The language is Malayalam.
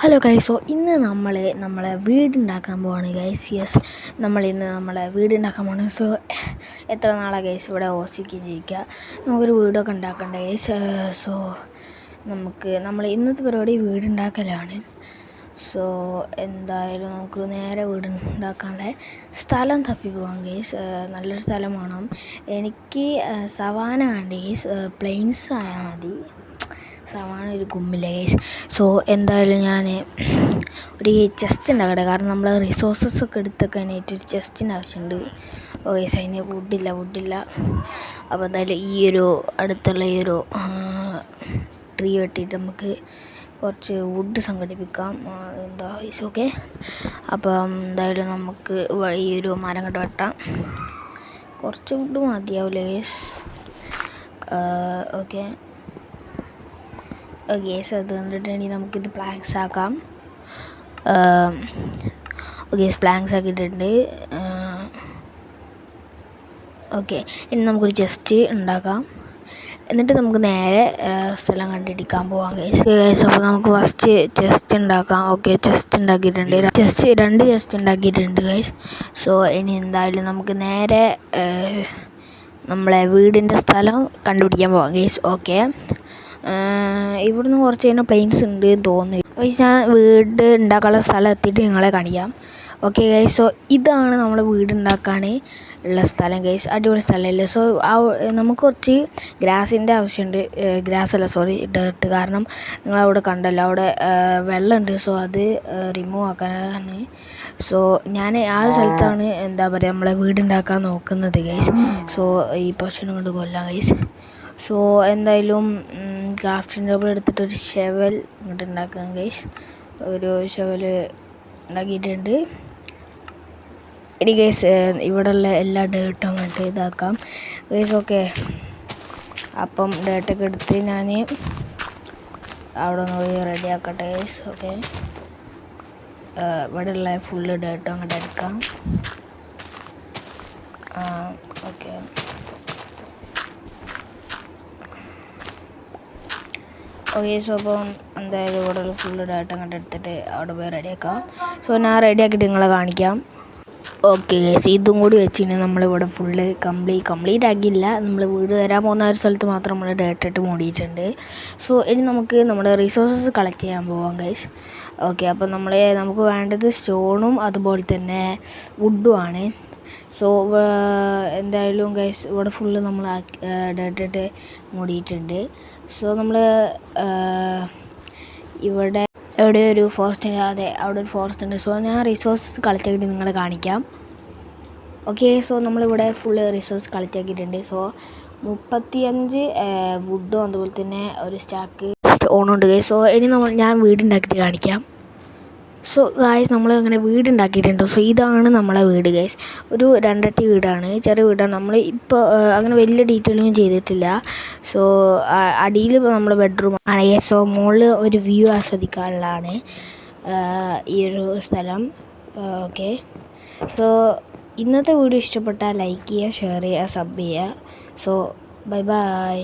ഹലോ ഗൈസ്, സോ ഇന്ന് നമ്മളെ വീടുണ്ടാക്കാൻ പോവാണ് ഗൈസ്. യെസ്, നമ്മളിന്ന് നമ്മളെ വീടുണ്ടാക്കാൻ പോവാണ്. സോ എത്ര നാളാണ് ഗൈസ് ഇവിടെ ഓസിക്ക് ജീവിക്കുക, നമുക്കൊരു വീടൊക്കെ ഉണ്ടാക്കണ്ടേ ഗൈസ്. സോ നമ്മൾ ഇന്നത്തെ പരിപാടി വീടുണ്ടാക്കലാണ്. സോ എന്തായാലും നമുക്ക് നേരെ വീടുണ്ടാക്കാനുള്ള സ്ഥലം തപ്പി പോകാം ഗൈസ്. നല്ലൊരു സ്ഥലം വേണം. എനിക്ക് സവാന വേണ്ട ഗൈസ്, പ്ലെയിൻസ് ആയാൽ മതി. സവാന ഒരു ഗുമ്മില്ല ഗൈസ്. സോ എന്തായാലും ഞാൻ ഒരു ചെസ്റ്റ് ഉണ്ടാക്കട്ടെ, കാരണം നമ്മൾ റിസോഴ്സസ് ഒക്കെ എടുത്തൊക്കെയായിട്ട് ഒരു ചെസ്റ്റിൻ്റെ ആവശ്യമുണ്ട്. ഓക്കെ, അതിന് വുഡില്ല. അപ്പോൾ എന്തായാലും ഈ ഒരു അടുത്തുള്ള ഈ ഒരു ട്രീ വെട്ടിയിട്ട് നമുക്ക് കുറച്ച് വുഡ് സംഘടിപ്പിക്കാം. എന്താ ഗൈസ്, ഓക്കെ. അപ്പം എന്തായാലും നമുക്ക് ഈ ഒരു മരം കണ്ട് വെട്ടാം. കുറച്ച് വുഡ് മതിയാവില്ല ഗൈസ്. ഓക്കെ ഗേസ്, അത് കണ്ടിട്ടുണ്ടെങ്കിൽ നമുക്കിത് പ്ലാങ്ക്സ് ആക്കാം. ഓക്കെ, പ്ലാങ്ക്സ് ആക്കിയിട്ടുണ്ട്. ഓക്കെ, ഇനി നമുക്കൊരു ചെസ്റ്റ് ഉണ്ടാക്കാം. എന്നിട്ട് നമുക്ക് നേരെ സ്ഥലം കണ്ടിടിക്കാൻ പോവാം ഗേസ്. അപ്പോൾ നമുക്ക് ഫസ്റ്റ് ചെസ്റ്റ് ഉണ്ടാക്കാം. ഓക്കെ, ചെസ്റ്റ് ഉണ്ടാക്കിയിട്ടുണ്ട്. രണ്ട് ചെസ്റ്റ് ഉണ്ടാക്കിയിട്ടുണ്ട് ഗേസ്. സോ ഇനി എന്തായാലും നമുക്ക് നേരെ നമ്മളെ വീടിൻ്റെ സ്ഥലം കണ്ടുപിടിക്കാൻ പോവാം ഗേസ്. ഓക്കെ, ഇവിടുന്ന് കുറച്ച് കഴിഞ്ഞാൽ പ്ലെയിൻസ് ഉണ്ട് തോന്നുന്നു. പക്ഷേ ഞാൻ വീട് ഉണ്ടാക്കാനുള്ള സ്ഥലം എത്തിയിട്ട് നിങ്ങളെ കാണിക്കാം. ഓക്കെ ഗൈസ്, സോ ഇതാണ് നമ്മളെ വീട് ഉണ്ടാക്കാൻ ഉള്ള സ്ഥലം ഗൈസ്. അടിപൊളി സ്ഥലമല്ലേ. സോ നമുക്ക് കുറച്ച് ഗ്രാസിൻ്റെ ആവശ്യമുണ്ട്. ഡേർട്ട്. കാരണം നിങ്ങളവിടെ കണ്ടല്ലോ, അവിടെ വെള്ളമുണ്ട്. സോ അത് റിമൂവ് ആക്കാനാണ്. സോ ഞാൻ ആ ഒരു സ്ഥലത്താണ് എന്താ പറയുക നമ്മളെ വീടുണ്ടാക്കാൻ നോക്കുന്നത് ഗൈസ്. സോ ഈ പശുവിനെ കൊണ്ട് കൊല്ലാം ഗൈസ്. സോ എന്തായാലും ക്രാഫ്റ്റിംഗ് ടേബിൾ എടുത്തിട്ട് ഒരു ഷെവൽ ഇങ്ങോട്ട് ഉണ്ടാക്കാം ഗൈസ്. ഒരു ഷെവൽ ഉണ്ടാക്കിയിട്ടുണ്ട്. ഇനി ഗൈസ് ഇവിടെയുള്ള എല്ലാ ഡേർട്ടും അങ്ങോട്ട് ഇതാക്കാം ഗൈസ്. ഓക്കെ, അപ്പം ഡേർട്ടൊക്കെ എടുത്ത് ഞാൻ അവിടെ നിന്ന് പോയി റെഡി ആക്കട്ടെ ഗൈസ്. ഓക്കെ, ഇവിടെയുള്ള ഫുള്ള് ഡേർട്ടും അങ്ങോട്ട് എടുക്കാം. Okay, okay. സോ അപ്പം എന്തായാലും ഇവിടെ ഫുള്ള് ഡേട്ട അങ്ങോട്ട് എടുത്തിട്ട് അവിടെ പോയി റെഡിയാക്കാം. സോ ഞാൻ റെഡിയാക്കിയിട്ട് നിങ്ങളെ കാണിക്കാം. ഓക്കെ ഗൈസ്, ഇതും കൂടി വെച്ചിട്ട് നമ്മളിവിടെ ഫുള്ള് കംപ്ലീറ്റ് ആക്കിയില്ല. നമ്മൾ വീട് വരാൻ പോകുന്ന ഒരു സ്ഥലത്ത് മാത്രം നമ്മൾ ഡേട്ട ഇട്ട് മൂടിയിട്ടുണ്ട്. സോ ഇനി നമുക്ക് നമ്മുടെ റിസോഴ്സസ് കളക്ട് ചെയ്യാൻ പോവാം ഗൈസ്. ഓക്കെ, അപ്പം നമുക്ക് വേണ്ടത് സ്റ്റോണും അതുപോലെ തന്നെ വുഡും ആണ്. സോ എന്തായാലും ഗൈസ് ഇവിടെ ഫുള്ള് നമ്മൾ ഡേട്ട ഇട്ട് മൂടിയിട്ടുണ്ട്. സോ നമ്മൾ ഇവിടെ എവിടെ ഒരു ഫോറസ്റ്റ് ഉണ്ട്. അതെ, അവിടെ ഒരു ഫോറസ്റ്റ് ഉണ്ട്. സോ ഞാൻ റിസോഴ്സസ് കളക്ട് ആക്കിയിട്ട് നിങ്ങളെ കാണിക്കാം. ഓക്കെ, സോ നമ്മളിവിടെ ഫുള്ള് റിസോഴ്സ് കളക്ട് ആക്കിയിട്ടുണ്ട്. സോ 35 വുഡും അതുപോലെ തന്നെ ഒരു സ്റ്റാക്ക് സ്റ്റോണുണ്ട് ഗൈസ്. സോ ഇനി ഞാൻ വീടുണ്ടാക്കിയിട്ട് കാണിക്കാം. സോ ഗായ്സ്, നമ്മൾ അങ്ങനെ വീടുണ്ടാക്കിയിട്ടുണ്ട്. സോ ഇതാണ് നമ്മളെ വീട് ഗൈസ്. ഒരു രണ്ടട്ടി വീടാണ്, ചെറിയ വീടാണ്. നമ്മൾ ഇപ്പോൾ അങ്ങനെ വലിയ ഡീറ്റെയിലിങ്ങും ചെയ്തിട്ടില്ല. സോ അടിയിൽ നമ്മുടെ ബെഡ്റൂം ആണ് ഗൈസ്. സോ മുകളിൽ ഒരു വ്യൂ ആസ്വദിക്കാനുള്ളതാണ് ഈ ഒരു സ്ഥലം. ഓക്കെ, സോ ഇന്നത്തെ വീഡിയോ ഇഷ്ടപ്പെട്ടാൽ ലൈക്ക് ചെയ്യുക, ഷെയർ ചെയ്യുക, സബ് ചെയ്യുക. So by.